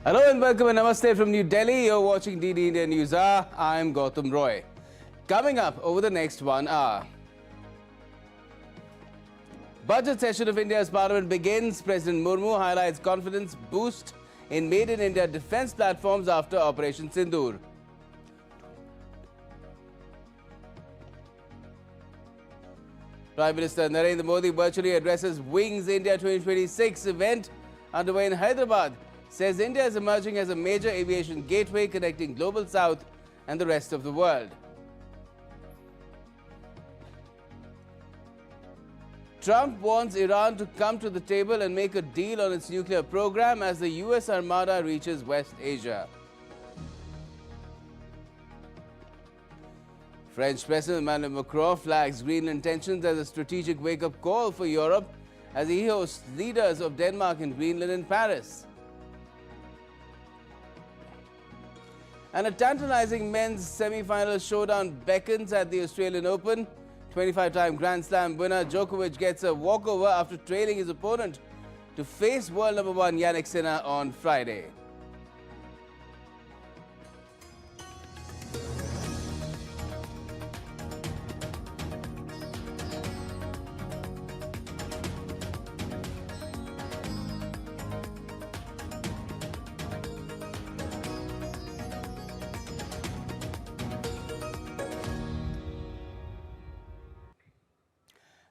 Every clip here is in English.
Hello and welcome and namaste from New Delhi. You're watching DD India News Hour. I'm Gautam Roy. Coming up over the next 1 hour. Budget session of India's parliament begins. President Murmu highlights confidence boost in Made in India defence platforms after Operation Sindoor. Prime Minister Narendra Modi virtually addresses Wings India 2026 event underway in Hyderabad. Says India is emerging as a major aviation gateway connecting Global South and the rest of the world. Trump wants Iran to come to the table and make a deal on its nuclear program as the US Armada reaches West Asia. French President Emmanuel Macron flags Greenland tensions as a strategic wake-up call for Europe as he hosts leaders of Denmark and Greenland in Paris. And a tantalizing men's semi-final showdown beckons at the Australian Open. 25-time Grand Slam winner Djokovic gets a walkover after trailing his opponent to face world number 1 Jannik Sinner on Friday.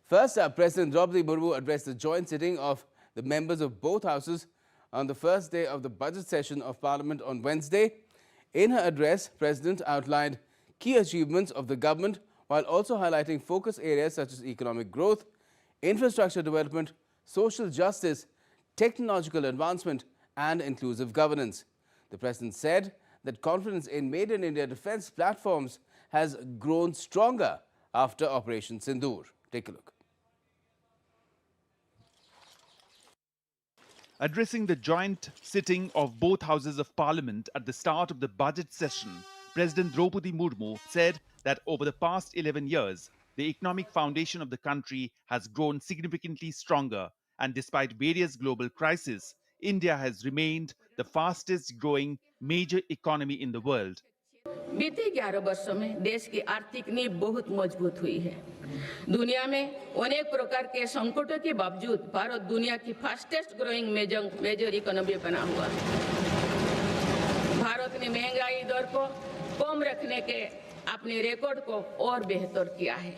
First up, President Draupadi Murmu addressed the joint sitting of the members of both houses on the first day of the budget session of Parliament on Wednesday. In her address, President outlined key achievements of the government while also highlighting focus areas such as economic growth, infrastructure development, social justice, technological advancement and inclusive governance. The President said that confidence in Made in India defence platforms has grown stronger after Operation Sindoor. Take a look. Addressing the joint sitting of both houses of parliament at the start of the budget session, President Draupadi Murmu said that over the past 11 years, the economic foundation of the country has grown significantly stronger, and despite various global crises, India has remained the fastest growing major economy in the world. बीते 11 वर्षों में देश की आर्थिक नींव बहुत मजबूत हुई है। दुनिया में अनेक प्रकार के संकटों के बावजूद भारत दुनिया की फास्टेस्ट ग्रोइंग मेजर इकोनॉमी बना हुआ है। भारत ने महंगाई दर को कम रखने के अपने रिकॉर्ड को और बेहतर किया है।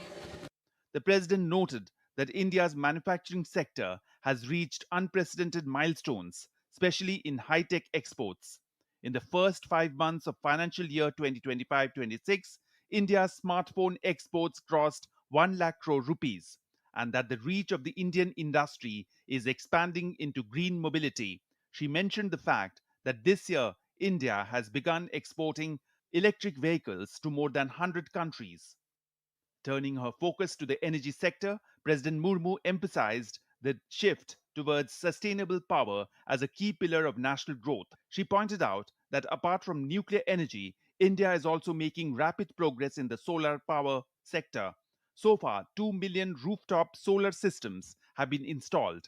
The president noted that India's manufacturing sector has reached unprecedented milestones, especially in high-tech exports. In the first 5 months of financial year 2025-26, India's smartphone exports crossed 1 lakh crore rupees, and that the reach of the Indian industry is expanding into green mobility. She mentioned the fact that this year India has begun exporting electric vehicles to more than 100 countries. Turning her focus to the energy sector, President Murmu emphasized the shift towards sustainable power as a key pillar of national growth. She pointed out that apart from nuclear energy, India is also making rapid progress in the solar power sector. So far, 2 million rooftop solar systems have been installed.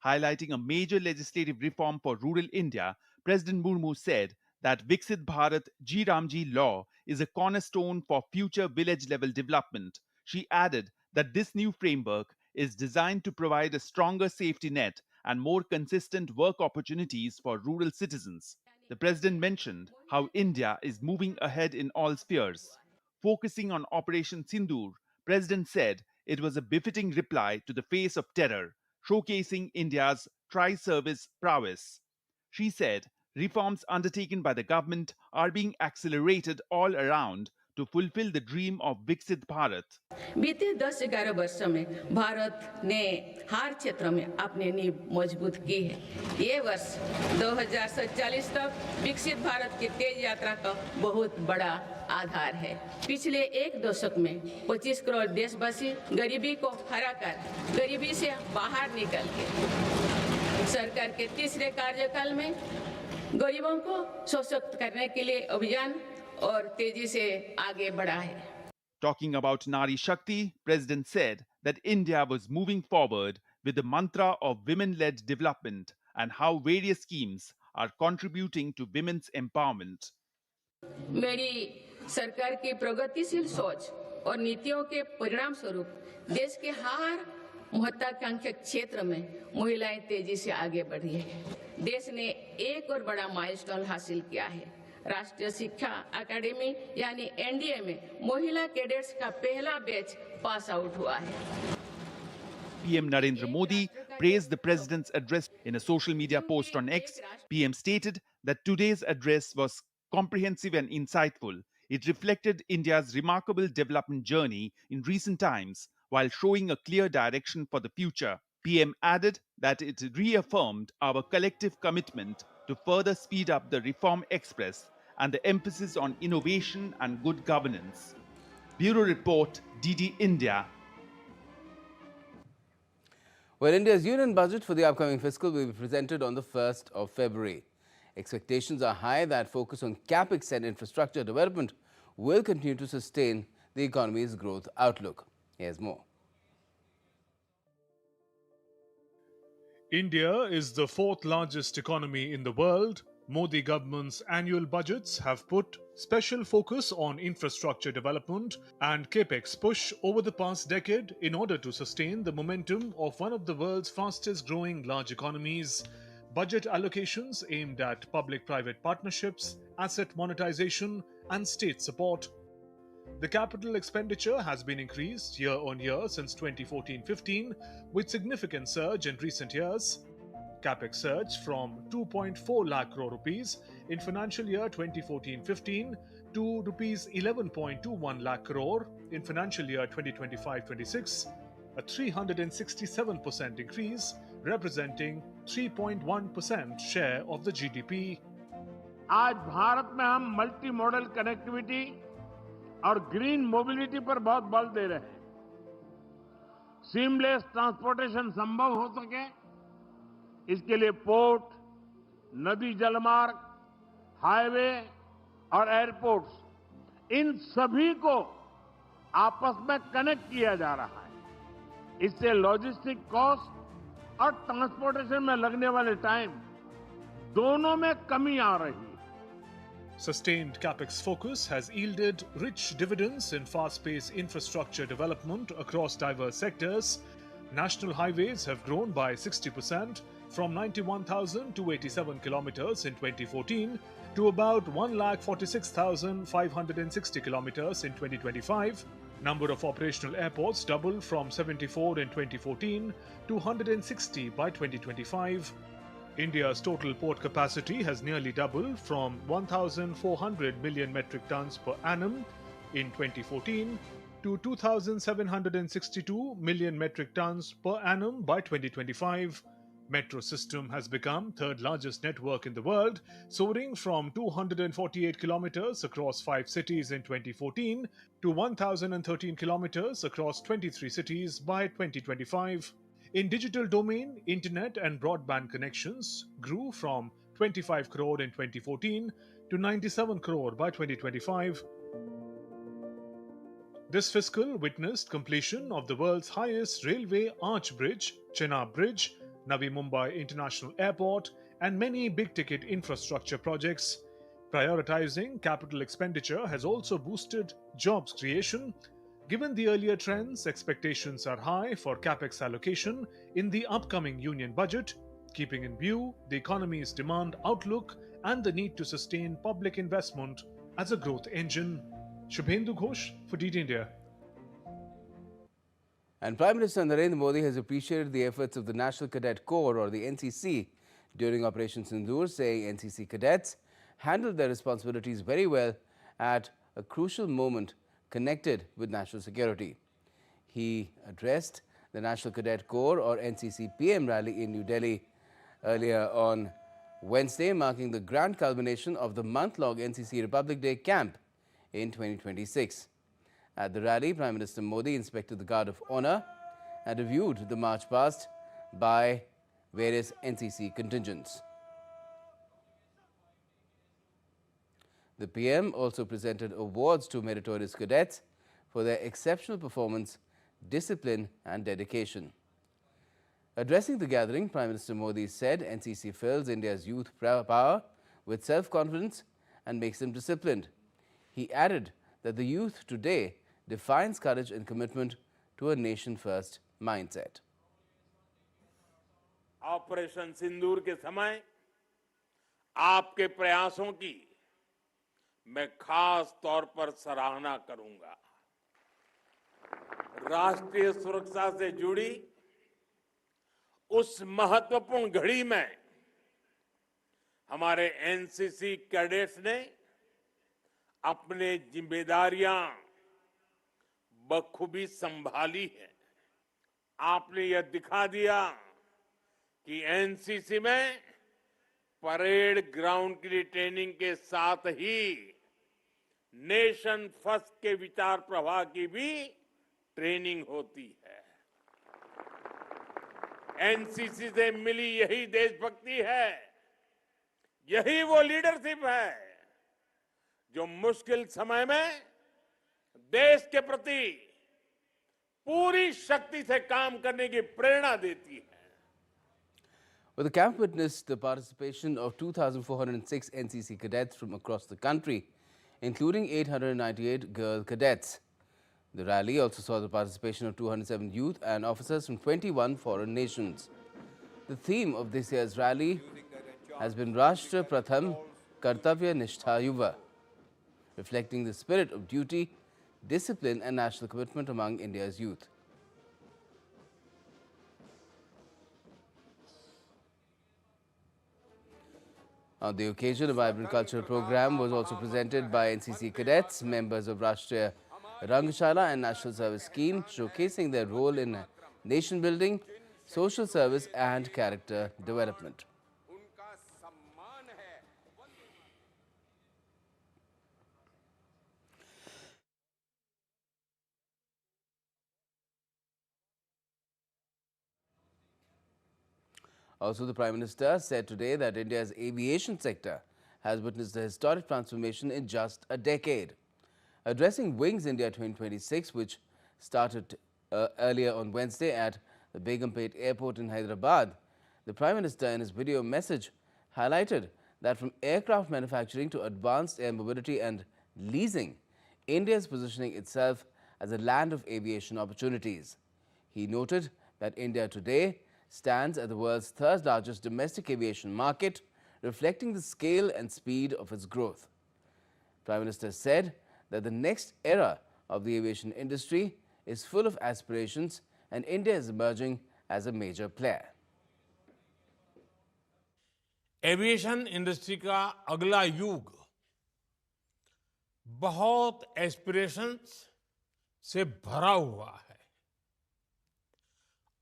Highlighting a major legislative reform for rural India, President Murmu said that Viksit Bharat Ji Ramji law is a cornerstone for future village-level development. She added that this new framework is designed to provide a stronger safety net and more consistent work opportunities for rural citizens. The president mentioned how India is moving ahead in all spheres. Focusing on Operation Sindoor, President said it was a befitting reply to the face of terror, showcasing India's tri-service prowess. She said reforms undertaken by the government are being accelerated all around to fulfill the dream of Viksit Bharat. बीते 10-11 वर्षों में भारत ने हर क्षेत्र में अपनी नींव मजबूत की है। ये वर्ष 2047 तक विकसित भारत की तेज यात्रा का बहुत बड़ा आधार है। पिछले एक दशक में 25 करोड़ देशवासी गरीबी को हराकर गरीबी से बाहर निकल के सरकार के तीसरे कार्यकाल में गरीबों को सशक्त करने के लिए अभियान और तेजी से आगे बढ़ा है। Talking about Nari Shakti, President said that India was moving forward with the mantra of women-led development and how various schemes are contributing to women's empowerment. मेरी सरकार की प्रगतिशील सोच और नीतियों के परिणाम स्वरूप देश के हर महत्वाकांक्षी क्षेत्र में महिलाएं तेजी से आगे बढ़ी है। देश ने एक और बड़ा माइलस्टोन हासिल किया है। राष्ट्रीय शिक्षा अकादमी यानी एनडीए में महिला कैडेट्स का पहला बैच पास आउट हुआ है। PM Narendra Modi praised the president's address in a social media post on X. PM stated that today's address was comprehensive and insightful. It reflected India's remarkable development journey in recent times while showing a clear direction for the future. PM added that it reaffirmed our collective commitment to further speed up the reform express and the emphasis on innovation and good governance. Bureau Report, DD India. Well, India's union budget for the upcoming fiscal will be presented on the 1st of February. Expectations are high that focus on capex and infrastructure development will continue to sustain the economy's growth outlook. Here's more. India is the fourth largest economy in the world. Modi government's annual budgets have put special focus on infrastructure development and capex push over the past decade in order to sustain the momentum of one of the world's fastest growing large economies. Budget allocations aimed at public-private partnerships, asset monetization, and state support. The capital expenditure has been increased year on year since 2014-15, with significant surge in recent years. Capex surged from 2.4 lakh crore rupees in financial year 2014-15 to rupees 11.21 lakh crore in financial year 2025-26, a 367% increase, representing 3.1% share of the GDP. आज भारत में हम multi modal connectivity और green mobility पर बहुत बल दे रहे हैं। Seamless transportation संभव हो सके, इसके लिए पोर्ट, नदी जलमार्ग, हाईवे और एयरपोर्ट्स, इन सभी को आपस में कनेक्ट किया जा रहा है। इससे लॉजिस्टिक कॉस्ट और ट्रांसपोर्टेशन में लगने वाले टाइम दोनों में कमी आ रही है। Sustained capex focus has yielded rich dividends in fast-paced infrastructure development across diverse sectors. National highways have grown by 60% from 91,287 kilometers in 2014 to about 1,46,560 kilometers in 2025. Number of operational airports doubled from 74 in 2014 to 160 by 2025. India's total port capacity has nearly doubled from 1,400 million metric tons per annum in 2014 to 2,762 million metric tons per annum by 2025. Metro system has become third largest network in the world, soaring from 248 kilometers across 5 cities in 2014 to 1,013 kilometers across 23 cities by 2025. In digital domain, internet and broadband connections grew from 25 crore in 2014 to 97 crore by 2025. This fiscal witnessed completion of the world's highest railway arch bridge, Chenab Bridge, Navi Mumbai International Airport, and many big-ticket infrastructure projects. Prioritizing capital expenditure has also boosted jobs creation. Given the earlier trends, expectations are high for capex allocation in the upcoming union budget, keeping in view the economy's demand outlook and the need to sustain public investment as a growth engine. Shubhendu Ghosh for DD India. And Prime Minister Narendra Modi has appreciated the efforts of the National Cadet Corps, or the NCC, during Operation Sindoor, saying NCC cadets handled their responsibilities very well at a crucial moment connected with national security. He addressed the National Cadet Corps, or NCC PM rally in New Delhi earlier on Wednesday, marking the grand culmination of the month-long NCC Republic Day camp in 2026. At the rally, Prime Minister Modi inspected the Guard of Honour and reviewed the march past by various NCC contingents. The PM also presented awards to meritorious cadets for their exceptional performance, discipline and dedication. Addressing the gathering, Prime Minister Modi said NCC fills India's youth power with self-confidence and makes them disciplined. He added that the youth today defines courage and commitment to a nation-first mindset. Operation Sindoor के समय आपके प्रयासों की मैं खास तौर पर सराहना करूंगा। राष्ट्रीय सुरक्षा से जुड़ी उस महत्वपूर्ण घड़ी में हमारे एनसीसी कैडेट्स ने अपने जिम्मेदारियां बखूबी संभाली है। आपने यह दिखा दिया कि एनसीसी में परेड ग्राउंड की ट्रेनिंग के साथ ही नेशन फर्स्ट के विचार प्रवाह की भी ट्रेनिंग होती है। एनसीसी से मिली यही देशभक्ति है, यही वो लीडरशिप है जो मुश्किल समय में देश के प्रति पूरी शक्ति से काम करने की प्रेरणा देती है। Well, the camp witnessed the participation of 2,406 NCC cadets from across the country, including 898 girl cadets. The rally also saw the participation of 207 youth and officers from 21 foreign nations. The theme of this year's rally has been Rashtra Pratham Kartavya Nishtha Yuva, reflecting the spirit of duty, discipline and national commitment among India's youth. On the occasion, a vibrant cultural program was also presented by NCC cadets, members of Rashtriya Rangashala and National Service Scheme, showcasing their role in nation building, social service and character development. Also, the Prime Minister said today that India's aviation sector has witnessed a historic transformation in just a decade. Addressing Wings India 2026, which started earlier on Wednesday at the Begumpet Airport in Hyderabad, the Prime Minister in his video message highlighted that from aircraft manufacturing to advanced air mobility and leasing, India is positioning itself as a land of aviation opportunities. He noted that India today stands at the world's third largest domestic aviation market, reflecting the scale and speed of its growth. Prime Minister said that the next era of the aviation industry is full of aspirations and India is emerging as a major player. Aviation industry का अगला युग बहुत aspirations से भरा हुआ है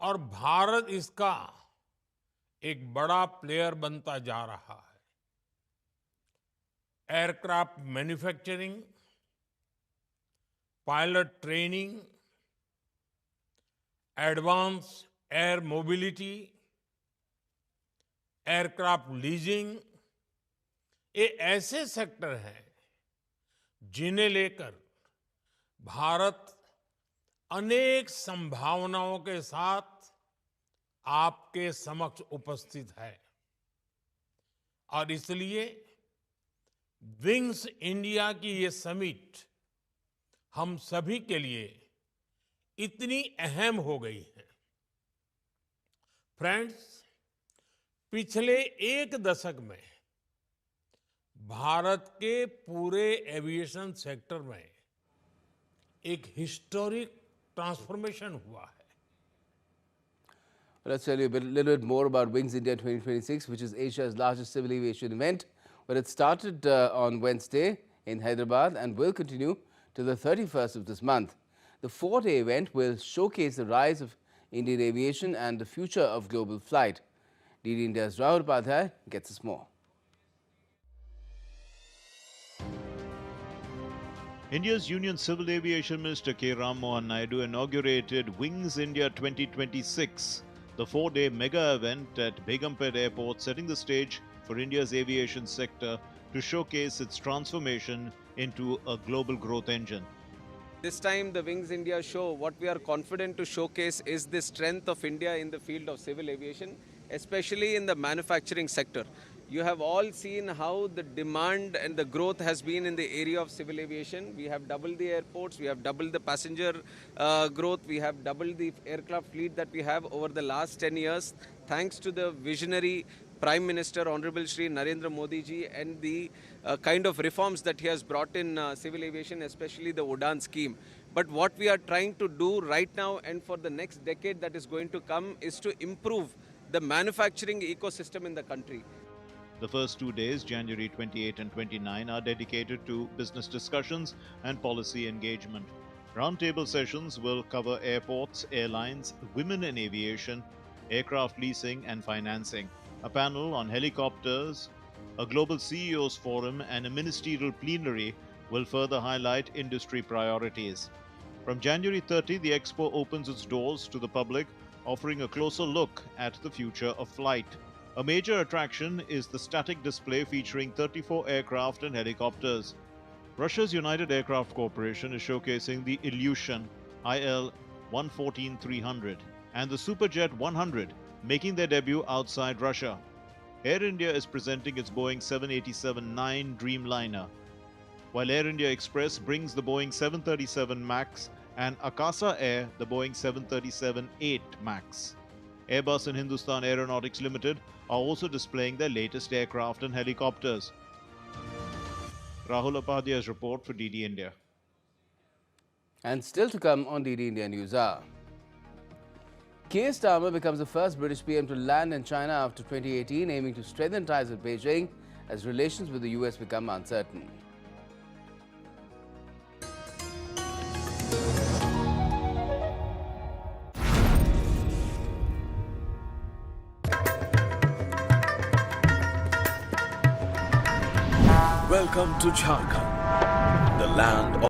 और भारत इसका एक बड़ा प्लेयर बनता जा रहा है। Aircraft manufacturing, pilot training, advance air mobility, aircraft leasing, ये ऐसे सेक्टर हैं जिन्हें लेकर भारत अनेक संभावनाओं के साथ आपके समक्ष उपस्थित है और इसलिए विंग्स इंडिया की ये समिट हम सभी के लिए इतनी अहम हो गई है। फ्रेंड्स, पिछले एक दशक में भारत के पूरे एविएशन सेक्टर में एक हिस्टोरिक ट्रांसफॉर्मेशन हुआ है। Let's tell you a little bit more about Wings India 2026, which is Asia's largest civil aviation event. Well, it started on Wednesday in Hyderabad and will continue till the 31st of this month. The 4-day event will showcase the rise of Indian aviation and the future of global flight. DD India's Rahul Padhya gets us more. India's Union Civil Aviation Minister K. Ram Mohan Naidu inaugurated Wings India 2026, the 4-day mega event at Begumpet Airport, setting the stage for India's aviation sector to showcase its transformation into a global growth engine. This time the Wings India show, what we are confident to showcase is the strength of India in the field of civil aviation, especially in the manufacturing sector. You have all seen how the demand and the growth has been in the area of civil aviation. We have doubled the airports, we have doubled the passenger growth, we have doubled the aircraft fleet that we have over the last 10 years, thanks to the visionary Prime Minister Honorable Shri Narendra Modi ji and the kind of reforms that he has brought in civil aviation, especially the UDAN scheme. But what we are trying to do right now and for the next decade that is going to come is to improve the manufacturing ecosystem in the country. The first 2 days, January 28 and 29, are dedicated to business discussions and policy engagement. Roundtable sessions will cover airports, airlines, women in aviation, aircraft leasing and financing. A panel on helicopters, a global CEOs forum and a ministerial plenary will further highlight industry priorities. From January 30, the expo opens its doors to the public, offering a closer look at the future of flight. A major attraction is the static display featuring 34 aircraft and helicopters. Russia's United Aircraft Corporation is showcasing the Ilyushin IL-114-300 and the Superjet 100, making their debut outside Russia. Air India is presenting its Boeing 787-9 Dreamliner, while Air India Express brings the Boeing 737 MAX and Akasa Air the Boeing 737-8 MAX. Airbus and Hindustan Aeronautics Limited are also displaying their latest aircraft and helicopters. Rahul Upadhyay's report for DD India. And still to come on DD India News Hour. Keir Starmer becomes the first British PM to land in China after 2018, aiming to strengthen ties with Beijing as relations with the US become uncertain. Welcome to Jharkhand, the land of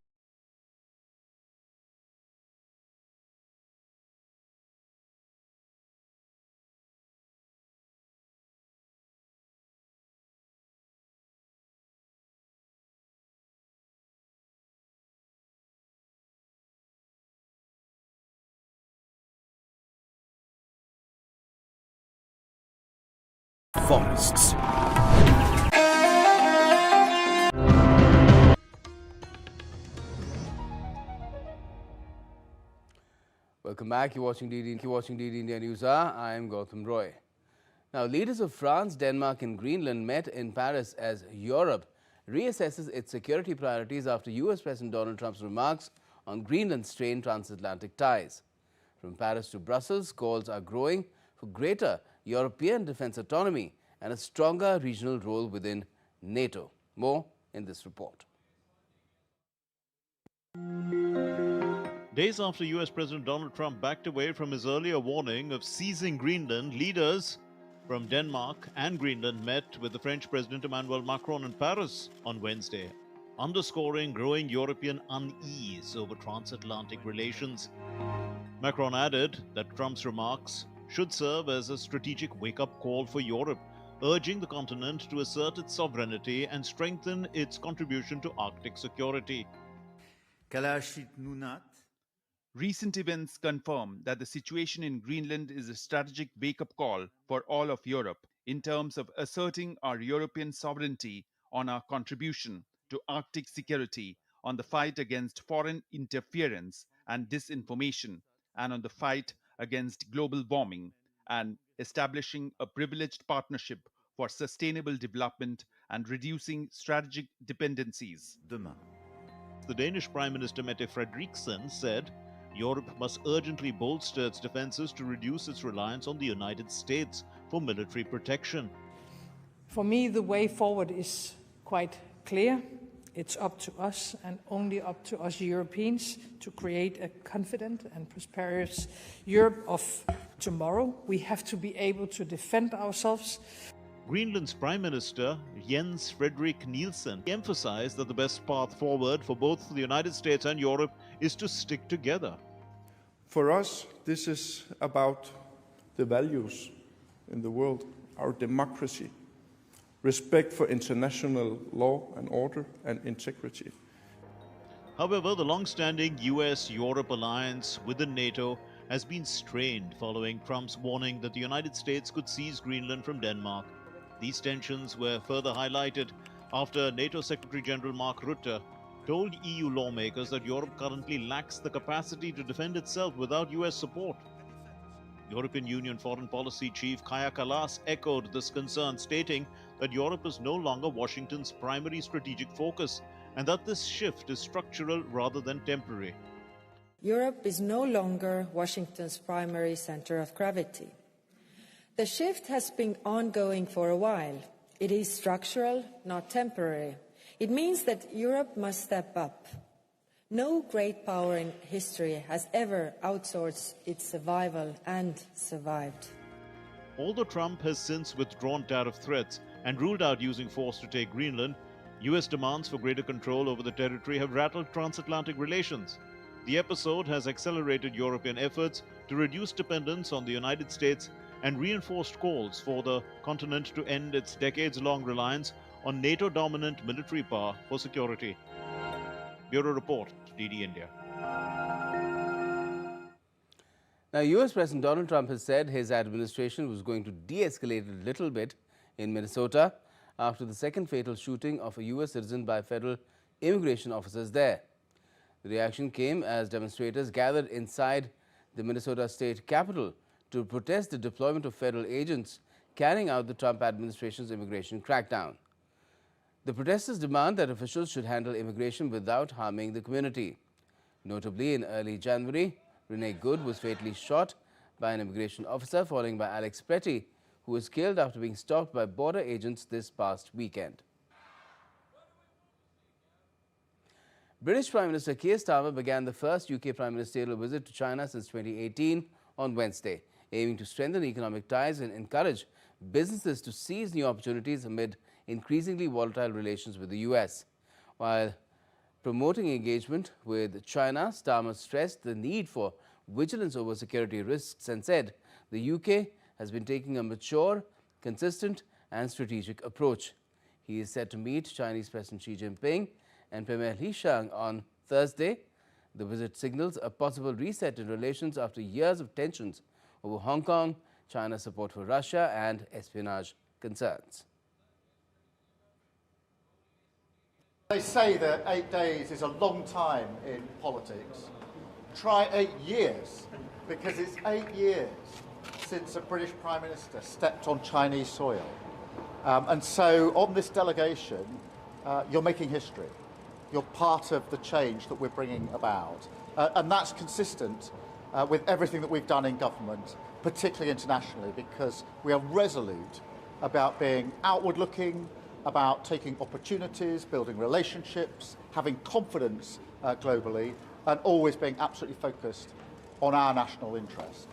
forests. Welcome back. You're watching DD India News Hour. I am Gautam Roy. Now, leaders of France, Denmark and Greenland met in Paris as Europe reassesses its security priorities after US President Donald Trump's remarks on Greenland's strained transatlantic ties. From Paris to Brussels, calls are growing for greater European defense autonomy and a stronger regional role within NATO. More in this report. Days after US President Donald Trump backed away from his earlier warning of seizing Greenland, leaders from Denmark and Greenland met with the French President Emmanuel Macron in Paris on Wednesday, underscoring growing European unease over transatlantic relations. Macron added that Trump's remarks should serve as a strategic wake-up call for Europe, urging the continent to assert its sovereignty and strengthen its contribution to Arctic security. Recent events confirm that the situation in Greenland is a strategic wake-up call for all of Europe in terms of asserting our European sovereignty on our contribution to Arctic security, on the fight against foreign interference and disinformation, and on the fight against global warming, and establishing a privileged partnership for sustainable development and reducing strategic dependencies. The Danish Prime Minister Mette Frederiksen said Europe must urgently bolster its defenses to reduce its reliance on the United States for military protection. For me, the way forward is quite clear. It's up to us and only up to us Europeans to create a confident and prosperous Europe of tomorrow. We have to be able to defend ourselves. Greenland's Prime Minister Jens Frederik Nielsen emphasized that the best path forward for both the United States and Europe is to stick together. For us, this is about the values in the world, our democracy, respect for international law and order, and integrity. However, the long-standing US-Europe alliance within NATO has been strained following Trump's warning that the United States could seize Greenland from Denmark. These tensions were further highlighted after NATO Secretary General Mark Rutte told EU lawmakers that Europe currently lacks the capacity to defend itself without US support. European Union Foreign Policy Chief Kaja Kallas echoed this concern, stating that Europe is no longer Washington's primary strategic focus and that this shift is structural rather than temporary. Europe is no longer Washington's primary center of gravity. The shift has been ongoing for a while. It is structural, not temporary. It means that Europe must step up. No great power in history has ever outsourced its survival and survived. Although Trump has since withdrawn tariff threats and ruled out using force to take Greenland, US demands for greater control over the territory have rattled transatlantic relations. The episode has accelerated European efforts to reduce dependence on the United States and reinforced calls for the continent to end its decades-long reliance on NATO-dominant military power for security. Bureau Report, DD India. Now, US President Donald Trump has said his administration was going to de-escalate a little bit in Minnesota after the second fatal shooting of a US citizen by federal immigration officers there. The reaction came as demonstrators gathered inside the Minnesota state capitol to protest the deployment of federal agents carrying out the Trump administration's immigration crackdown. The protesters demand that officials should handle immigration without harming the community. Notably, in early January, Renee Good was fatally shot by an immigration officer, following by Alex Pretty, who was killed after being stopped by border agents this past weekend. British Prime Minister Keir Starmer began the first UK prime ministerial visit to China since 2018 on Wednesday, aiming to strengthen economic ties and encourage businesses to seize new opportunities amid increasingly volatile relations with the US. While promoting engagement with China, Starmer stressed the need for vigilance over security risks and said the UK has been taking a mature, consistent and strategic approach. He is set to meet Chinese President Xi Jinping and Premier Li Qiang on Thursday. The visit signals a possible reset in relations after years of tensions over Hong Kong, China's support for Russia and espionage concerns. They say that 8 days is a long time in politics. Try 8 years, because it's 8 years since a British Prime Minister stepped on Chinese soil. And so on this delegation, you're making history. You're part of the change that we're bringing about. And that's consistent with everything that we've done in government, particularly internationally, because we are resolute about being outward-looking, about taking opportunities, building relationships, having confidence globally, and always being absolutely focused on our national interest.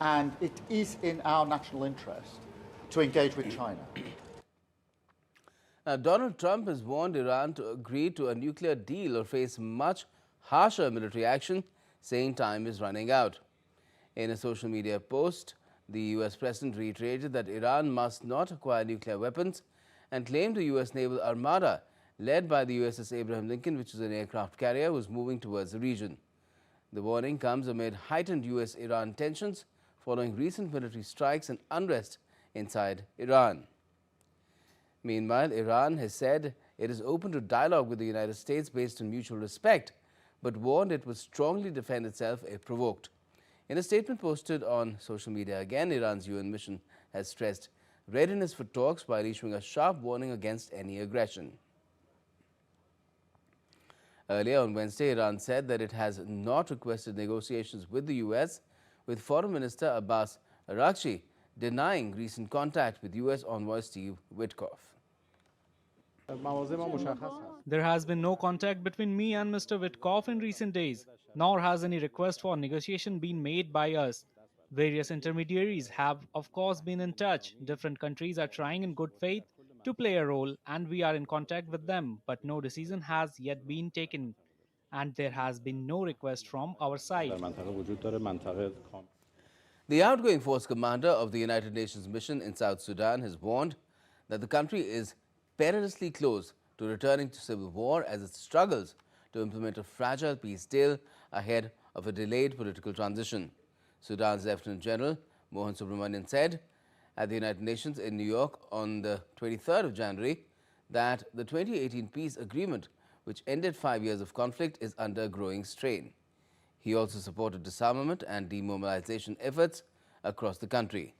And it is in our national interest to engage with China. Now, Donald Trump has warned Iran to agree to a nuclear deal or face much harsher military action, saying time is running out. In a social media post, the US president reiterated that Iran must not acquire nuclear weapons and claimed the US naval armada, led by the USS Abraham Lincoln, which is an aircraft carrier, was moving towards the region. The warning comes amid heightened US-Iran tensions following recent military strikes and unrest inside Iran. Meanwhile, Iran has said it is open to dialogue with the United States based on mutual respect, but warned it would strongly defend itself if provoked. In a statement posted on social media again, Iran's UN mission has stressed readiness for talks while issuing a sharp warning against any aggression. Earlier on Wednesday, Iran said that it has not requested negotiations with the US, with Foreign Minister Abbas Araghchi denying recent contact with US envoy Steve Witkoff. There has been no contact between me and Mr. Witkoff in recent days, nor has any request for negotiation been made by us. Various intermediaries have, of course, been in touch. Different countries are trying in good faith to play a role, and we are in contact with them, but no decision has yet been taken, and there has been no request from our side. The outgoing force commander of the United Nations mission in South Sudan has warned that the country is perilously close to returning to civil war as it struggles to implement a fragile peace deal ahead of a delayed political transition. Sudan's Lieutenant General Mohan Subramanian said at the United Nations in New York on the 23rd of January that the 2018 peace agreement, which ended 5 years of conflict, is under growing strain. He also supported disarmament and demobilization efforts across the country.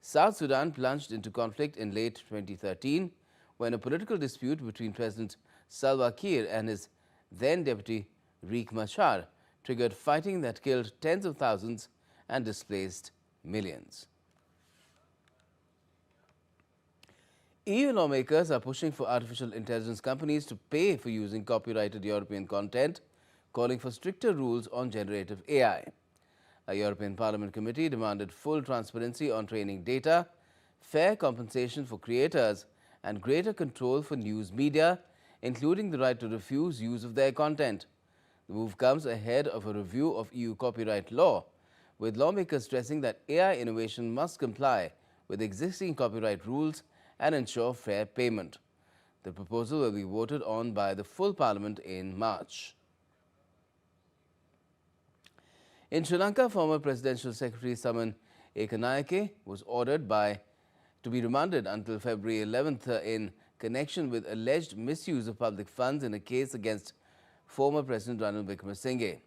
South Sudan plunged into conflict in late 2013 when a political dispute between President Salva Kiir and his then-deputy Riek Machar triggered fighting that killed tens of thousands and displaced millions. EU lawmakers are pushing for artificial intelligence companies to pay for using copyrighted European content, calling for stricter rules on generative AI. A European Parliament committee demanded full transparency on training data, fair compensation for creators, and greater control for news media, including the right to refuse use of their content. The move comes ahead of a review of EU copyright law, with lawmakers stressing that AI innovation must comply with existing copyright rules and ensure fair payment. The proposal will be voted on by the full Parliament in March. In Sri Lanka, former Presidential Secretary Saman Ekanayake was ordered to be remanded until February 11th in connection with alleged misuse of public funds in a case against former President Ranil Wickremesinghe.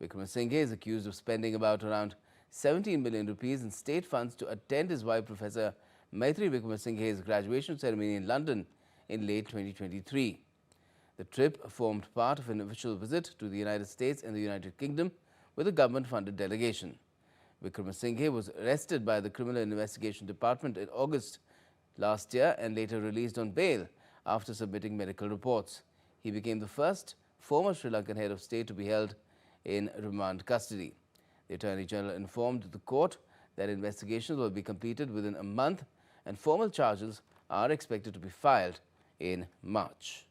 Wickremesinghe is accused of spending around 17 million rupees in state funds to attend his wife, Professor Maitri Wickremesinghe's graduation ceremony in London in late 2023. The trip formed part of an official visit to the United States and the United Kingdom with a government-funded delegation. Wickremesinghe was arrested by the Criminal Investigation Department in August last year and later released on bail after submitting medical reports. He became the first former Sri Lankan head of state to be held in remand custody. The Attorney General informed the court that investigations will be completed within a month and formal charges are expected to be filed in March.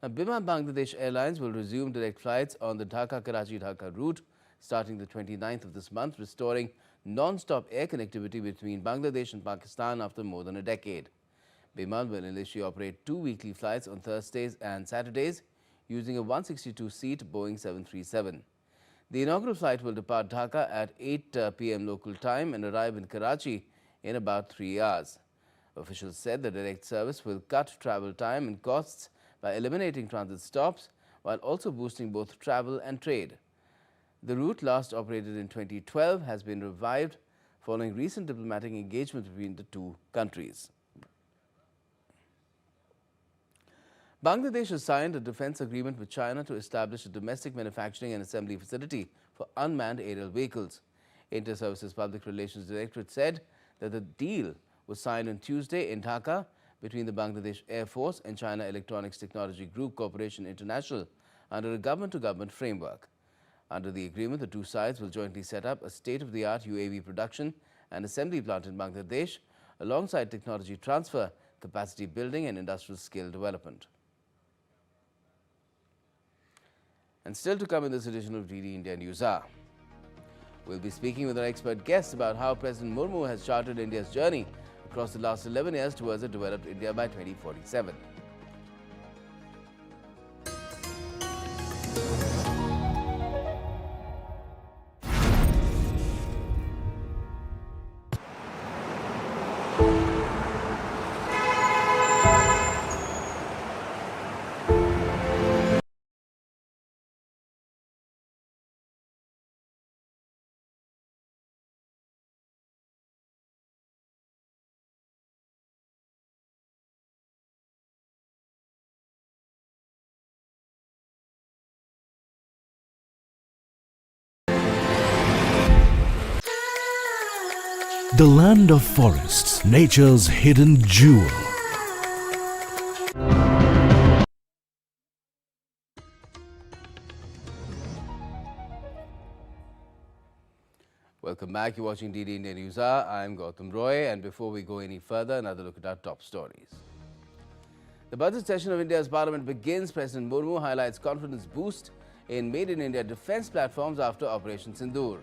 Now, Biman Bangladesh Airlines will resume direct flights on the Dhaka-Karachi-Dhaka route starting the 29th of this month, restoring non-stop air connectivity between Bangladesh and Pakistan after more than a decade. Biman will initially operate 2 weekly flights on Thursdays and Saturdays using a 162-seat Boeing 737. The inaugural flight will depart Dhaka at 8 p.m. local time and arrive in Karachi in about 3 hours. Officials said the direct service will cut travel time and costs by eliminating transit stops while also boosting both travel and trade. The route, last operated in 2012, has been revived following recent diplomatic engagement between the two countries. Bangladesh has signed a defense agreement with China to establish a domestic manufacturing and assembly facility for unmanned aerial vehicles. Inter-Services Public Relations Directorate said that the deal was signed on Tuesday in Dhaka between the Bangladesh Air Force and China Electronics Technology Group Corporation International under a government-to-government framework. Under the agreement, the two sides will jointly set up a state-of-the-art UAV production and assembly plant in Bangladesh, alongside technology transfer, capacity building and industrial skill development. And still to come in this edition of DD India News Hour, we'll be speaking with our expert guests about how President Murmu has charted India's journey across the last 11 years towards a developed India by 2047. The land of forests, nature's hidden jewel. Welcome back. You're watching DD India News Hour. I'm Gautam Roy, and before we go any further, another look at our top stories. The budget session of India's parliament begins. President Murmu highlights confidence boost in Made in India defense platforms after Operation Sindoor.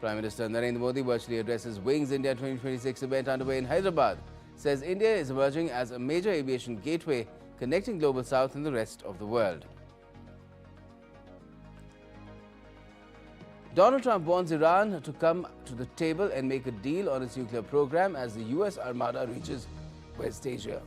Prime Minister Narendra Modi virtually addresses Wings India 2026 event underway in Hyderabad. says India is emerging as a major aviation gateway connecting Global South and the rest of the world. Donald Trump wants Iran to come to the table and make a deal on its nuclear program as the U.S. Armada reaches West Asia.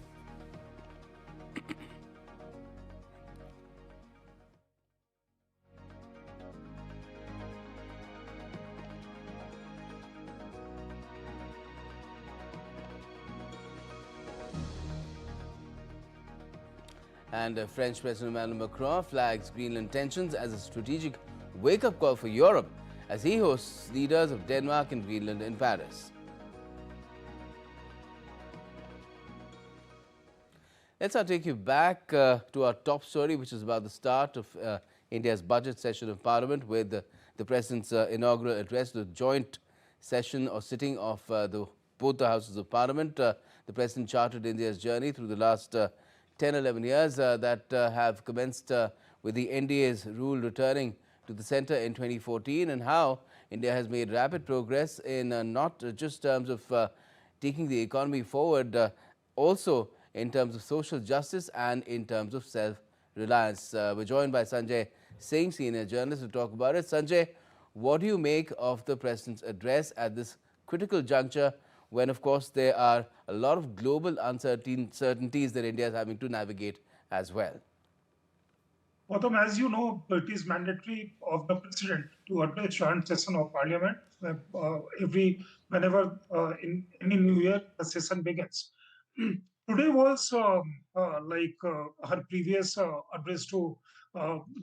And French President Emmanuel Macron flags Greenland tensions as a strategic wake-up call for Europe as he hosts leaders of Denmark and Greenland in Paris. Let's now take you back to our top story, which is about the start of India's budget session of Parliament, with the President's inaugural address to the joint session or sitting of both the Houses of Parliament. The President charted India's journey through the last 10-11 years that have commenced with the NDA's rule returning to the centre in 2014, and how India has made rapid progress in not just terms of taking the economy forward, also in terms of social justice and in terms of self-reliance. We're joined by Sanjay Singh, senior journalist, to talk about it. Sanjay, what do you make of the President's address at this critical juncture when, of course, there are a lot of global uncertainties that India is having to navigate as well? Gautam, as you know, it is mandatory of the President to address joint session of Parliament whenever in any new year the session begins. Today was like her previous address to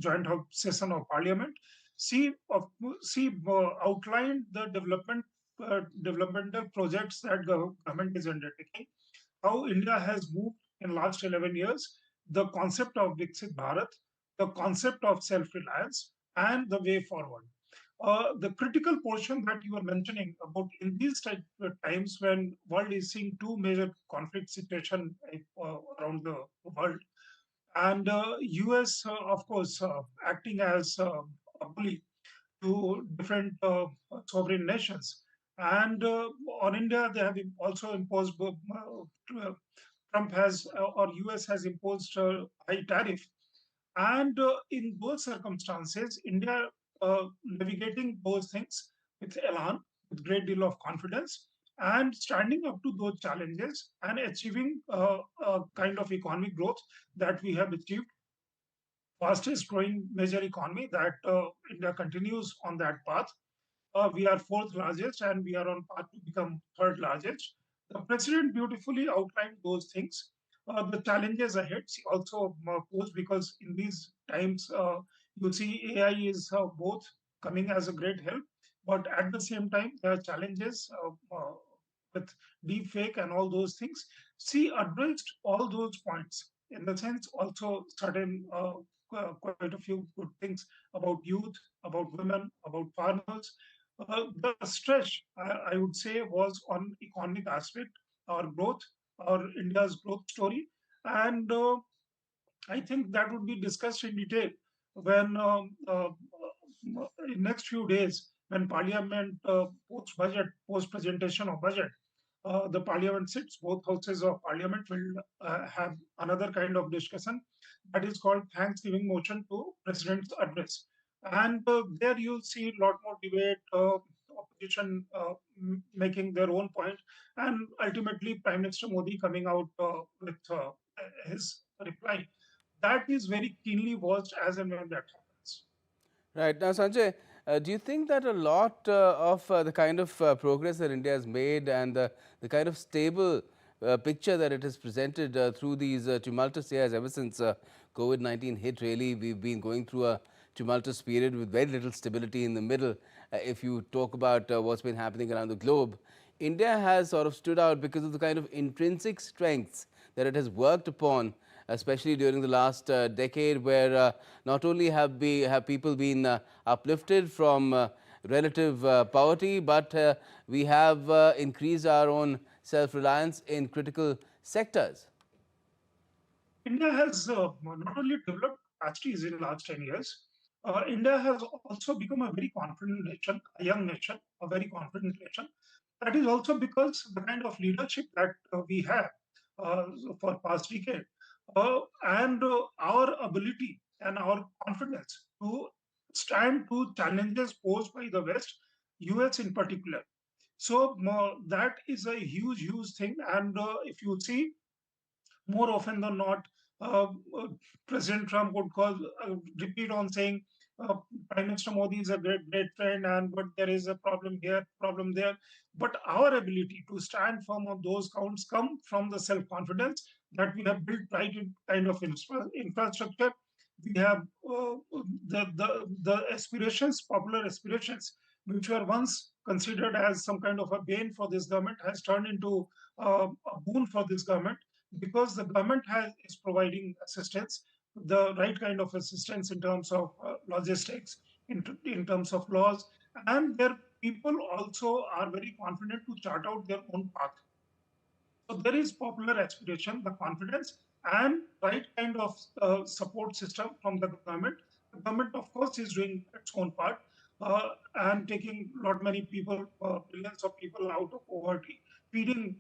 joint session of Parliament. She outlined the developmental projects that government is undertaking, how India has moved in last 11 years, the concept of Viksit Bharat, the concept of self-reliance, and the way forward. The critical portion that you were mentioning about in these times when world is seeing two major conflict situations around the world, and US, of course, acting as a bully to different sovereign nations. And on India, they have also imposed, Trump has, or US has imposed high tariff. And in those circumstances, India navigating those things with elan, with great deal of confidence, and standing up to those challenges and achieving a kind of economic growth that we have achieved. Fastest growing major economy that India continues on that path. We are fourth largest and we are on path to become third largest. The President beautifully outlined those things. The challenges ahead also posed, because in these times you see AI is both coming as a great help, but at the same time there are challenges with deep fake and all those things. She addressed all those points, in the sense also certain quite a few good things about youth, about women, about farmers. The stress, I would say, was on economic aspect, our growth, our India's growth story. And I think that would be discussed in detail when in next few days, when Parliament post-budget, post-presentation of budget, the Parliament sits, both houses of Parliament will have another kind of discussion that is called Thanksgiving motion to President's address. And there you'll see a lot more debate, opposition making their own point, and ultimately Prime Minister Modi coming out with his reply. That is very keenly watched as and when that happens. Right. Now, Sanjay, do you think that a lot of the kind of progress that India has made and the kind of stable picture that it has presented through these tumultuous years ever since COVID-19 hit, really, we've been going through a tumultuous period with very little stability in the middle. If you talk about what's been happening around the globe, India has sort of stood out because of the kind of intrinsic strengths that it has worked upon, especially during the last decade, where not only have people been uplifted from relative poverty, but we have increased our own self-reliance in critical sectors. India has not only developed capacities in the last 10 years, India has also become a very confident nation, a young nation, a very confident nation. That is also because the kind of leadership that we have uh, for past decade and our ability and our confidence to stand to challenges posed by the West, US in particular. So that is a huge, huge thing. And if you see, more often than not, uh, uh, President Trump would repeat on saying Prime Minister Modi is a great, great friend, and but there is a problem here, problem there. But our ability to stand firm on those counts come from the self-confidence that we have built right in kind of infrastructure. We have the aspirations, popular aspirations, which were once considered as some kind of a bane for this government, has turned into a boon for this government because the government is providing assistance, the right kind of assistance in terms of logistics, in terms of laws, and their people also are very confident to chart out their own path. So there is popular aspiration, the confidence, and right kind of support system from the government. The government, of course, is doing its own part and taking lot many people, billions of people out of poverty, feeding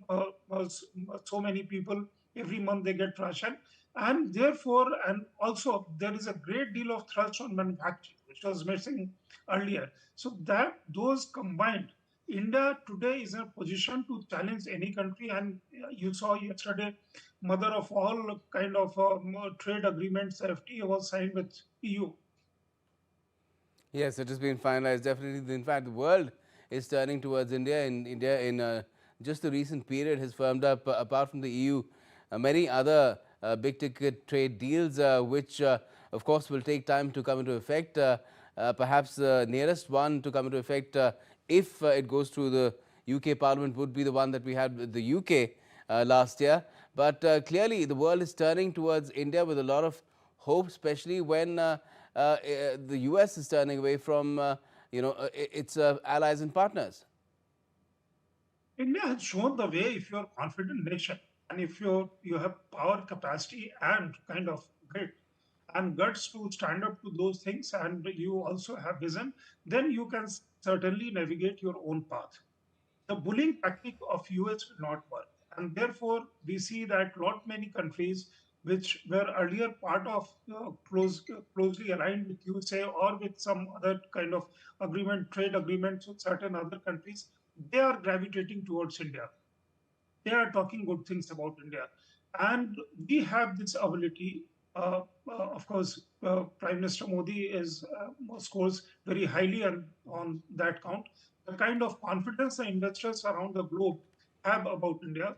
so many people every month they get ration, and therefore, and also there is a great deal of thrust on manufacturing, which was missing earlier. So that those combined India today is in a position to challenge any country, and you saw yesterday, mother of all kind of trade agreements, FTA was signed with EU. Yes, it has been finalized. Definitely, in fact, the world is turning towards India. In India, in just the recent period, has firmed up. Apart from the EU, many other big-ticket trade deals, which, of course, will take time to come into effect. Perhaps the nearest one to come into effect, if it goes through the UK Parliament, would be the one that we had with the UK last year. But clearly, the world is turning towards India with a lot of hope, especially when the US is turning away from its allies and partners. India has shown the way if you're a confident nation and if you have power, capacity, and kind of grit and guts to stand up to those things, and you also have vision, then you can certainly navigate your own path. The bullying tactic of US will not work. And therefore, we see that lot many countries which were earlier part of closely aligned with USA or with some other kind of agreement, trade agreements with certain other countries, they are gravitating towards India. They are talking good things about India. And we have this ability. Of course, Prime Minister Modi scores very highly on that count. The kind of confidence the investors around the globe have about India,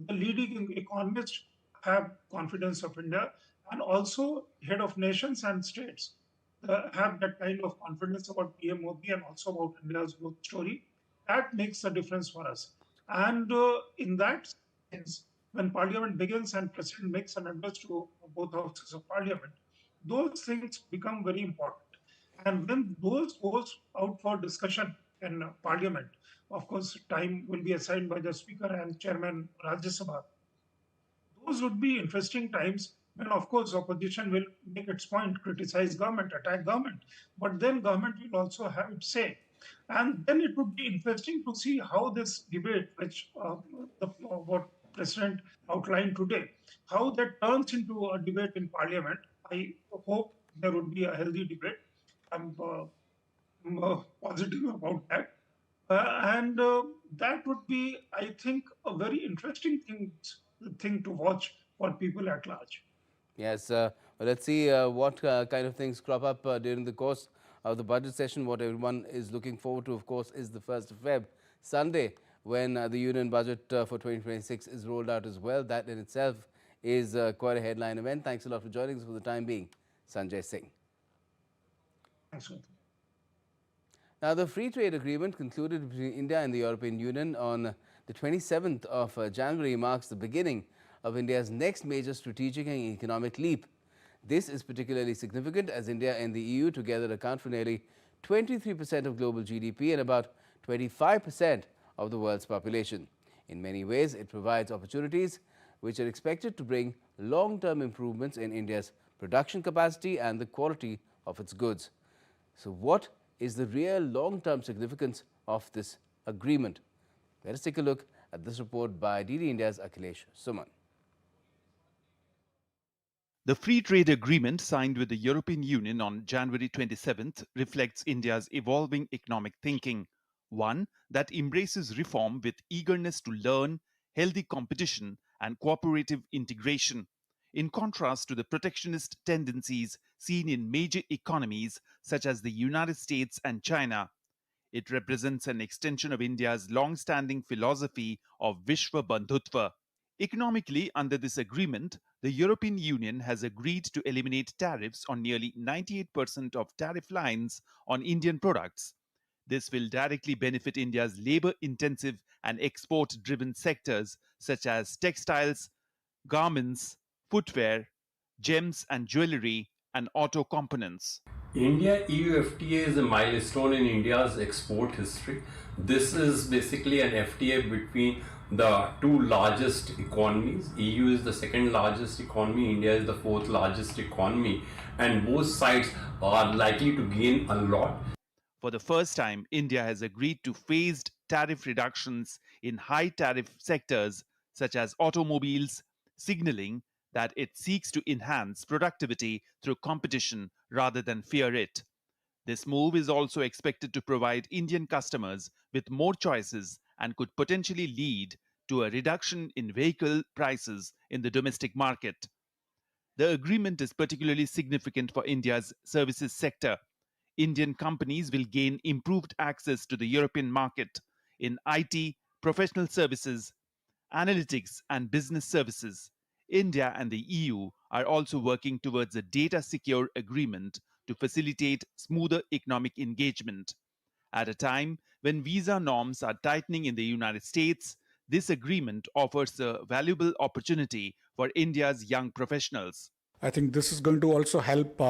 the leading economists have confidence of India, and also head of nations and states have that kind of confidence about PM Modi and also about India's growth story. That makes a difference for us. And in that sense, when Parliament begins and President makes an address to both houses of Parliament, those things become very important. And when those goes out for discussion in Parliament, of course, time will be assigned by the Speaker and Chairman Rajya Sabha. Those would be interesting times when, of course, opposition will make its point, criticize government, attack government, but then government will also have its say. And then it would be interesting to see how this debate, which what President outlined today, how that turns into a debate in Parliament. I hope there would be a healthy debate. I'm positive about that. And that would be, I think, a very interesting thing to watch for people at large. Yes, well, let's see what kind of things crop up during the course of the budget session. What everyone is looking forward to, of course, is the 1st of Feb, Sunday, when the Union Budget for 2026 is rolled out as well. That in itself is quite a headline event. Thanks a lot for joining us for the time being, Sanjay Singh. Thanks, Now, the free trade agreement concluded between India and the European Union on the 27th of January marks the beginning of India's next major strategic and economic leap. This is particularly significant as India and the EU together account for nearly 23% of global GDP and about 25% of the world's population. In many ways, it provides opportunities which are expected to bring long-term improvements in India's production capacity and the quality of its goods. So what is the real long-term significance of this agreement? Let us take a look at this report by DD India's Akhilesh Suman. The free trade agreement signed with the European Union on January 27th reflects India's evolving economic thinking, one that embraces reform with eagerness to learn, healthy competition, and cooperative integration. In contrast to the protectionist tendencies seen in major economies such as the United States and China, it represents an extension of India's long-standing philosophy of Vishwa Bandhutva. Economically, under this agreement, the European Union has agreed to eliminate tariffs on nearly 98% of tariff lines on Indian products. This will directly benefit India's labor-intensive and export-driven sectors such as textiles, garments, footwear, gems and jewelry, and auto components. India-EU FTA is a milestone in India's export history. This is basically an FTA between the two largest economies. EU is the second largest economy, India is the fourth largest economy, and both sides are likely to gain a lot. For the first time, India has agreed to phased tariff reductions in high tariff sectors such as automobiles, signaling that it seeks to enhance productivity through competition rather than fear it. This move is also expected to provide Indian customers with more choices and could potentially lead to a reduction in vehicle prices in the domestic market. The agreement is particularly significant for India's services sector. Indian companies will gain improved access to the European market in IT, professional services, analytics, and business services. India and the EU are also working towards a data-secure agreement to facilitate smoother economic engagement. At a time when visa norms are tightening in the United States, this agreement offers a valuable opportunity for India's young professionals. I think this is going to also help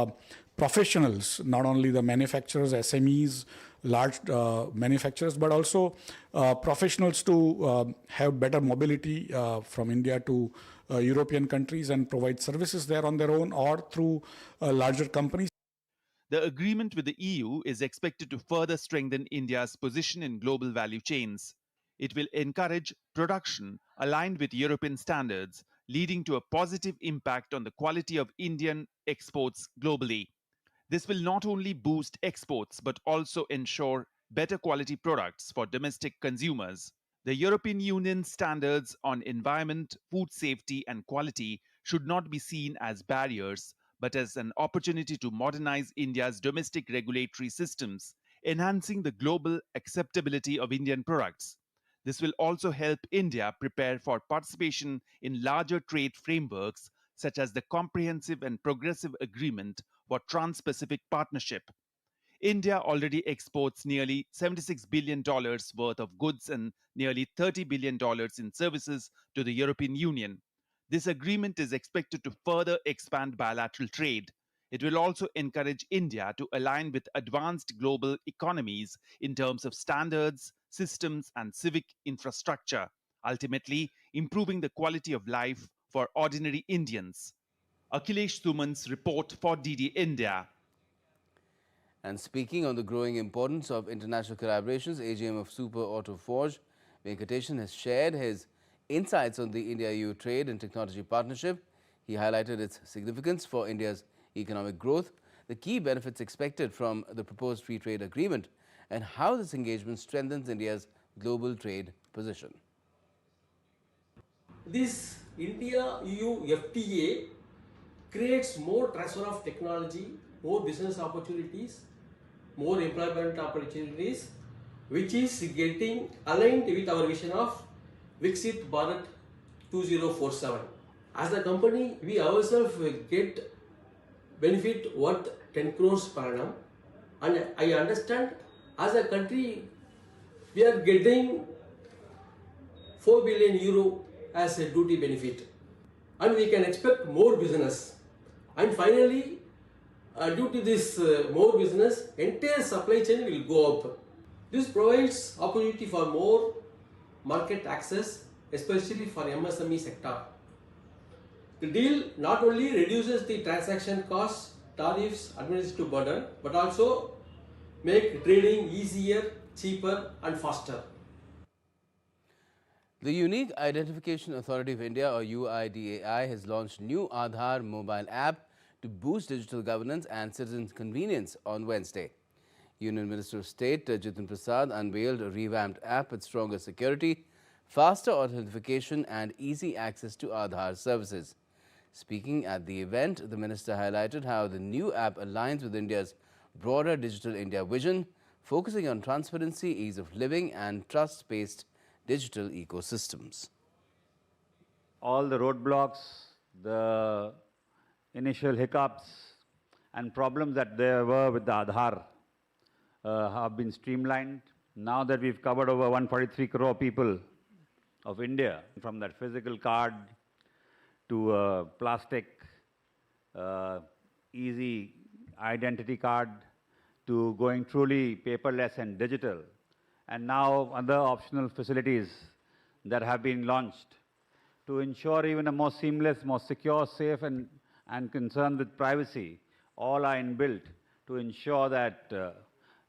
professionals, not only the manufacturers, SMEs, large manufacturers, but also professionals to have better mobility from India to European countries and provide services there on their own or through larger companies. The agreement with the EU is expected to further strengthen India's position in global value chains. It will encourage production aligned with European standards, leading to a positive impact on the quality of Indian exports globally. This will not only boost exports but also ensure better quality products for domestic consumers. The European Union standards on environment, food safety, and quality should not be seen as barriers, but as an opportunity to modernize India's domestic regulatory systems, enhancing the global acceptability of Indian products. This will also help India prepare for participation in larger trade frameworks such as the Comprehensive and Progressive Agreement for Trans-Pacific Partnership. India already exports nearly $76 billion worth of goods and nearly $30 billion in services to the European Union. This agreement is expected to further expand bilateral trade. It will also encourage India to align with advanced global economies in terms of standards, systems, and civic infrastructure, ultimately improving the quality of life for ordinary Indians. Akhilesh Suman's report for DD India. And speaking on the growing importance of international collaborations, AGM of Super Auto Forge, Venkateshan has shared his insights on the India-EU trade and technology partnership. He highlighted its significance for India's economic growth, the key benefits expected from the proposed free trade agreement, and how this engagement strengthens India's global trade position. This India-EU FTA creates more transfer of technology, more business opportunities, more employment opportunities, which is getting aligned with our vision of Viksit Bharat 2047. As a company, we ourselves get benefit worth 10 crores per annum, and I understand as a country we are getting 4 billion euro as a duty benefit, and we can expect more business. And finally, due to this more business, entire supply chain will go up. This provides opportunity for more market access, especially for MSME sector. The deal not only reduces the transaction costs, tariffs, administrative burden, but also make trading easier, cheaper, and faster. The Unique Identification Authority of India, or UIDAI, has launched new Aadhaar mobile app to boost digital governance and citizen convenience on Wednesday. Union Minister of State Jitin Prasad unveiled a revamped app with stronger security, faster authentication and easy access to Aadhaar services. Speaking at the event, the minister highlighted how the new app aligns with India's broader Digital India vision, focusing on transparency, ease of living and trust-based digital ecosystems. All the roadblocks, the initial hiccups and problems that there were with the Aadhaar have been streamlined. Now that we've covered over 143 crore people of India, from that physical card to a plastic easy identity card to going truly paperless and digital, and now other optional facilities that have been launched to ensure even a more seamless, more secure, safe and concerned with privacy, all are inbuilt to ensure that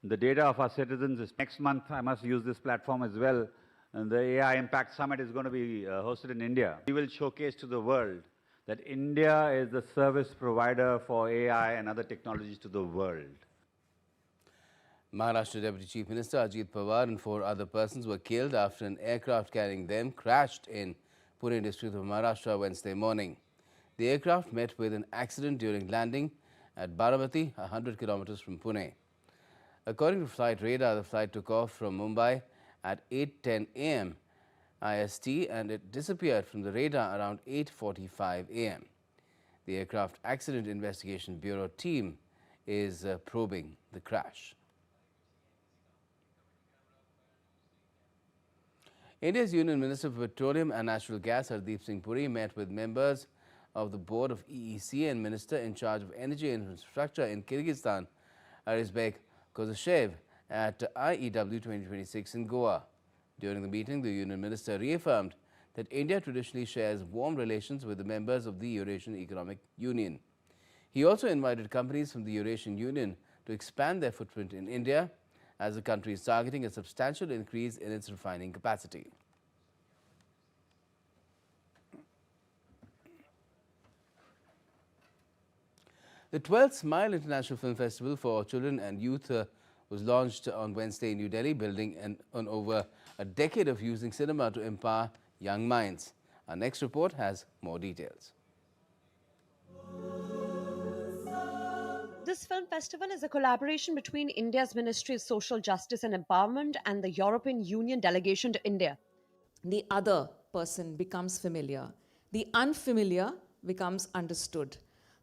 the data of our citizens is. Next month, I must use this platform as well, and the AI Impact Summit is going to be hosted in India. We will showcase to the world that India is the service provider for AI and other technologies to the world. Maharashtra Deputy Chief Minister Ajit Pawar and 4 other persons were killed after an aircraft carrying them crashed in Pune district of Maharashtra Wednesday morning. The aircraft met with an accident during landing at Baramati, 100 kilometers from Pune. According to flight radar, the flight took off from Mumbai at 8:10 a.m. IST and it disappeared from the radar around 8:45 a.m. The Aircraft Accident Investigation Bureau team is probing the crash. India's Union Minister for Petroleum and Natural Gas, Hardeep Singh Puri, met with members of the board of EEC and Minister in charge of Energy and Infrastructure in Kyrgyzstan, Arizbek Kozyshev, at IEW 2026 in Goa. During the meeting, the Union Minister reaffirmed that India traditionally shares warm relations with the members of the Eurasian Economic Union. He also invited companies from the Eurasian Union to expand their footprint in India, as the country is targeting a substantial increase in its refining capacity. The 12th Smile International Film Festival for Children and Youth was launched on Wednesday in New Delhi, building on over a decade of using cinema to empower young minds. Our next report has more details. This film festival is a collaboration between India's Ministry of Social Justice and Empowerment and the European Union delegation to India. The other person becomes familiar. The unfamiliar becomes understood.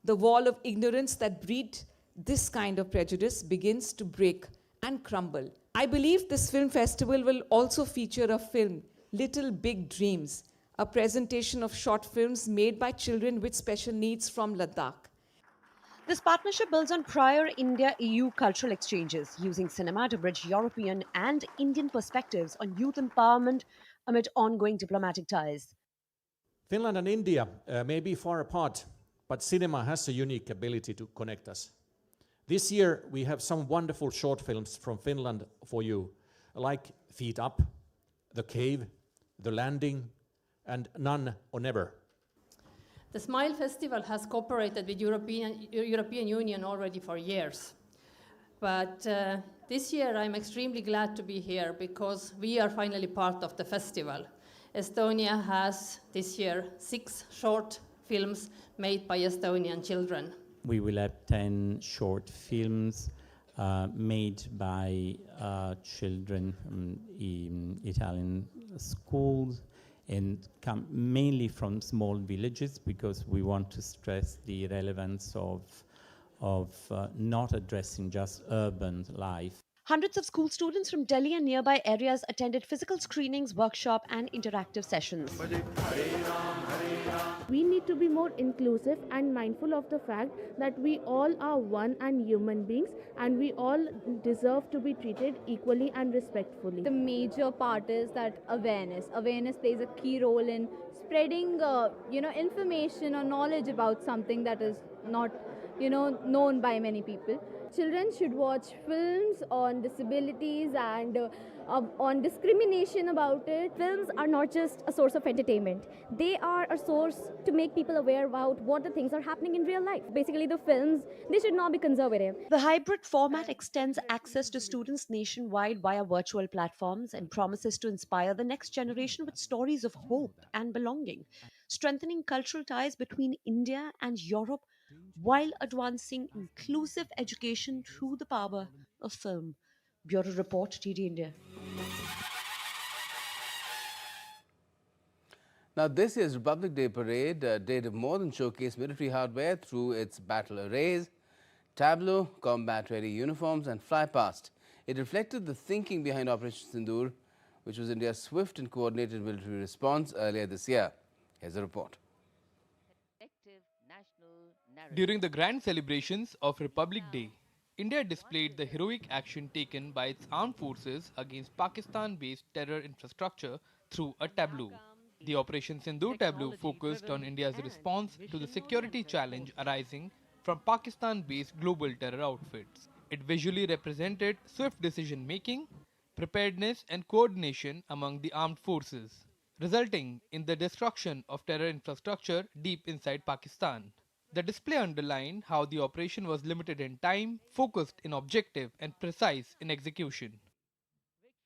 The wall of ignorance that breed this kind of prejudice begins to break and crumble. I believe this film festival will also feature a film, Little Big Dreams, a presentation of short films made by children with special needs from Ladakh. This partnership builds on prior India-EU cultural exchanges, using cinema to bridge European and Indian perspectives on youth empowerment amid ongoing diplomatic ties. Finland and India may be far apart, but cinema has a unique ability to connect us. This year, we have some wonderful short films from Finland for you, like Feet Up, The Cave, The Landing, and None or Never. The Smile Festival has cooperated with European Union already for years. But this year I'm extremely glad to be here because we are finally part of the festival. Estonia has this year 6 short films made by Estonian children. We will have 10 short films made by children in Italian schools, and come mainly from small villages, because we want to stress the relevance of not addressing just urban life. Hundreds of school students from Delhi and nearby areas attended physical screenings, workshop and interactive sessions. We need to be more inclusive and mindful of the fact that we all are one and human beings, and we all deserve to be treated equally and respectfully. The major part is that awareness. Awareness plays a key role in spreading, information or knowledge about something that is not, known by many people. Children should watch films on disabilities and on discrimination about it. Films are not just a source of entertainment. They are a source to make people aware about what the things are happening in real life. Basically, the films, they should not be conservative. The hybrid format extends access to students nationwide via virtual platforms and promises to inspire the next generation with stories of hope and belonging, strengthening cultural ties between India and Europe while advancing inclusive education through the power of film. Bureau Report, TD India. Now, this year's Republic Day parade did more than showcase military hardware through its battle arrays, tableau, combat-ready uniforms and fly-past. It reflected the thinking behind Operation Sindoor, which was India's swift and coordinated military response earlier this year. Here's a report. During the grand celebrations of Republic Day, India displayed the heroic action taken by its armed forces against Pakistan-based terror infrastructure through a tableau. The Operation Sindoor tableau focused on India's response to the security challenge arising from Pakistan-based global terror outfits. It visually represented swift decision-making, preparedness and coordination among the armed forces, resulting in the destruction of terror infrastructure deep inside Pakistan. The display underlined how the operation was limited in time, focused in objective and precise in execution.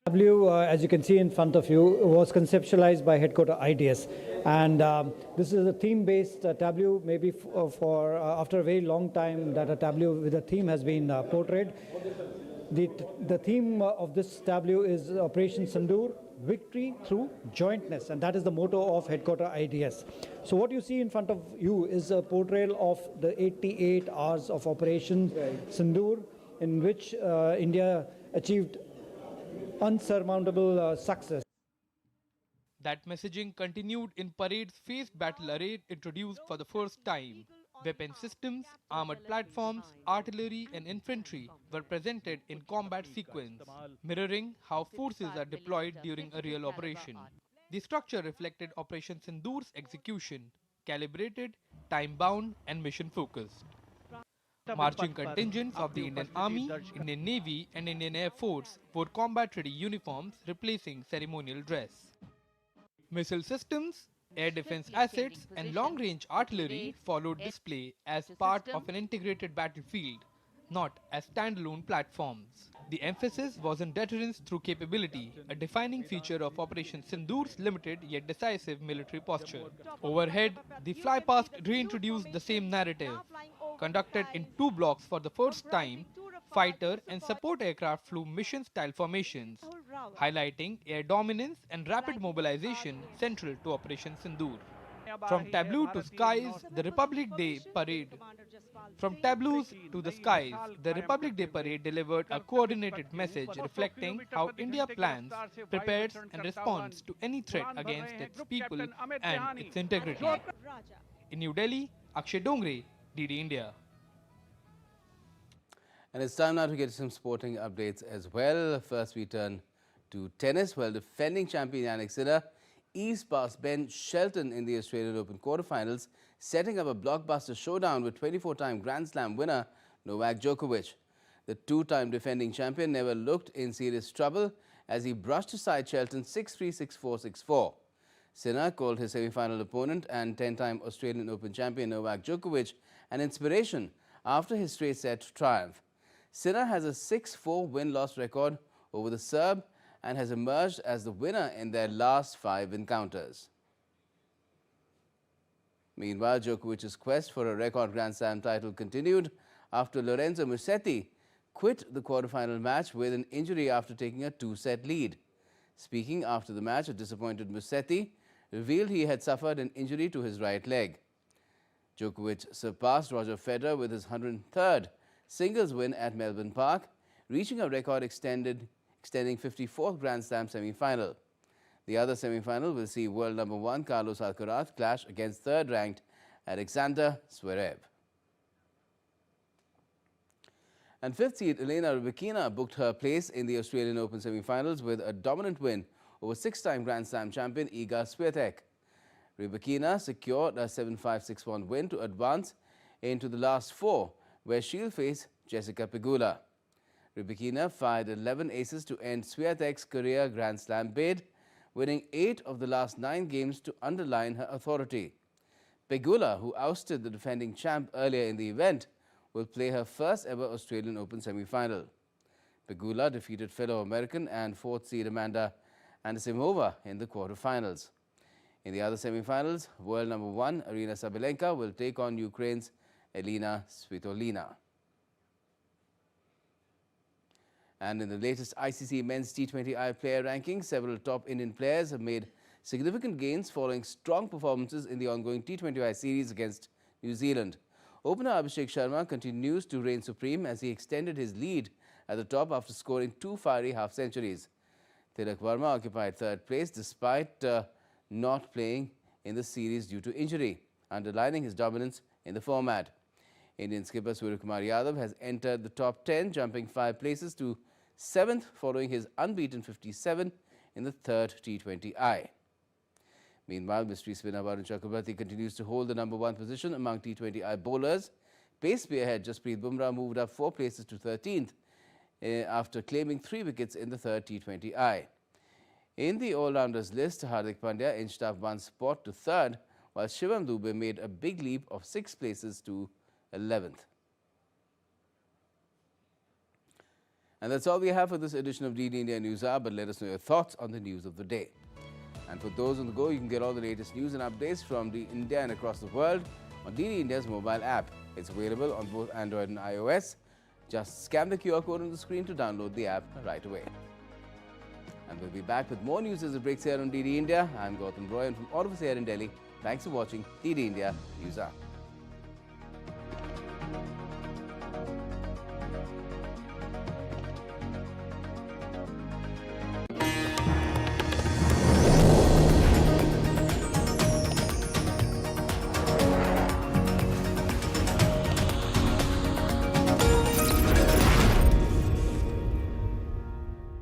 Tableau, as you can see in front of you, was conceptualized by headquarter IDS, and this is a theme-based tableau. Maybe for after a very long time that a tableau with a theme has been portrayed. The theme of this tableau is Operation Sindoor, victory through jointness, and that is the motto of headquarter IDS. So what you see in front of you is a portrayal of the 88 hours of Operation Sindoor, in which India achieved unsurmountable success. That messaging continued in parade's phased battle array introduced for the first time. Weapon systems, armored platforms, artillery and infantry were presented in combat sequence, mirroring how forces are deployed during a real operation. The structure reflected Operation Sindoor's execution, calibrated, time-bound and mission-focused. Marching contingents of the Indian Army, Indian Navy and Indian Air Force wore combat-ready uniforms replacing ceremonial dress. Missile systems, air defense assets and long-range artillery followed display as part of an integrated battlefield, not as standalone platforms. The emphasis was on deterrence through capability, a defining feature of Operation Sindoor's limited yet decisive military posture. Overhead, the fly-past reintroduced the same narrative. Conducted in two blocks for the first time, fighter and support aircraft flew mission-style formations, highlighting air dominance and rapid mobilization central to Operation Sindoor. From tableau to skies, the Republic Day parade. From tableaus to the skies, the Republic Day parade delivered a coordinated message reflecting how India plans, prepares and responds to any threat against its people and its integrity. In New Delhi, Akshay Dongre, DD India. And it's time now to get some sporting updates as well. First, we turn to tennis, where defending champion Yannick Sinner eased past Ben Shelton in the Australian Open quarterfinals, setting up a blockbuster showdown with 24-time Grand Slam winner Novak Djokovic. The two-time defending champion never looked in serious trouble as he brushed aside Shelton 6-3, 6-4, 6-4. Sinner called his semi-final opponent and 10-time Australian Open champion Novak Djokovic an inspiration after his straight-set triumph. Sinner has a 6-4 win-loss record over the Serb and has emerged as the winner in their last 5 encounters. Meanwhile, Djokovic's quest for a record Grand Slam title continued after Lorenzo Musetti quit the quarterfinal match with an injury after taking a 2-set lead. Speaking after the match, a disappointed Musetti revealed he had suffered an injury to his right leg. Djokovic surpassed Roger Federer with his 103rd singles win at Melbourne Park, reaching a record extending 54th Grand Slam semi-final. The other semi-final will see world number 1 Carlos Alcaraz clash against third-ranked Alexander Zverev. And fifth seed Elena Rybakina booked her place in the Australian Open semi-finals with a dominant win over 6-time Grand Slam champion Iga Swiatek. Rybakina secured a 7-5, 6-1 win to advance into the last 4, where she'll face Jessica Pegula. Rybakina fired 11 aces to end Swiatek's career Grand Slam bid, winning 8 of the last 9 games to underline her authority. Pegula, who ousted the defending champ earlier in the event, will play her first ever Australian Open semi-final. Pegula defeated fellow American and 4th seed Amanda Anisimova in the quarter-finals. In the other semi-finals, world number 1 Aryna Sabalenka will take on Ukraine's Elina Svitolina. And in the latest ICC Men's T20I player rankings, several top Indian players have made significant gains following strong performances in the ongoing T20I series against New Zealand. Opener Abhishek Sharma continues to reign supreme as he extended his lead at the top after scoring 2 fiery half-centuries. Tilak Verma occupied 3rd place despite not playing in the series due to injury, underlining his dominance in the format. Indian skipper Suryakumar Yadav has entered the top 10, jumping 5 places to 7th following his unbeaten 57 in the 3rd T20I. Meanwhile, mystery spinner Varun Chakrabarti continues to hold the number 1 position among T20I bowlers. Pace spearhead Jasprit Bumrah moved up 4 places to 13th after claiming 3 wickets in the 3rd T20I. In the all-rounders list, Hardik Pandya inched up 1 spot to 3rd, while Shivam Dube made a big leap of 6 places to 11th. And that's all we have for this edition of DD India News Hour, but let us know your thoughts on the news of the day. And for those on the go, you can get all the latest news and updates from India and across the world on DD India's mobile app. It's available on both Android and iOS. Just scan the QR code on the screen to download the app right away. And we'll be back with more news as it breaks here on DD India. I'm Gautam Roy, and from all of us here in Delhi, thanks for watching DD India News Hour.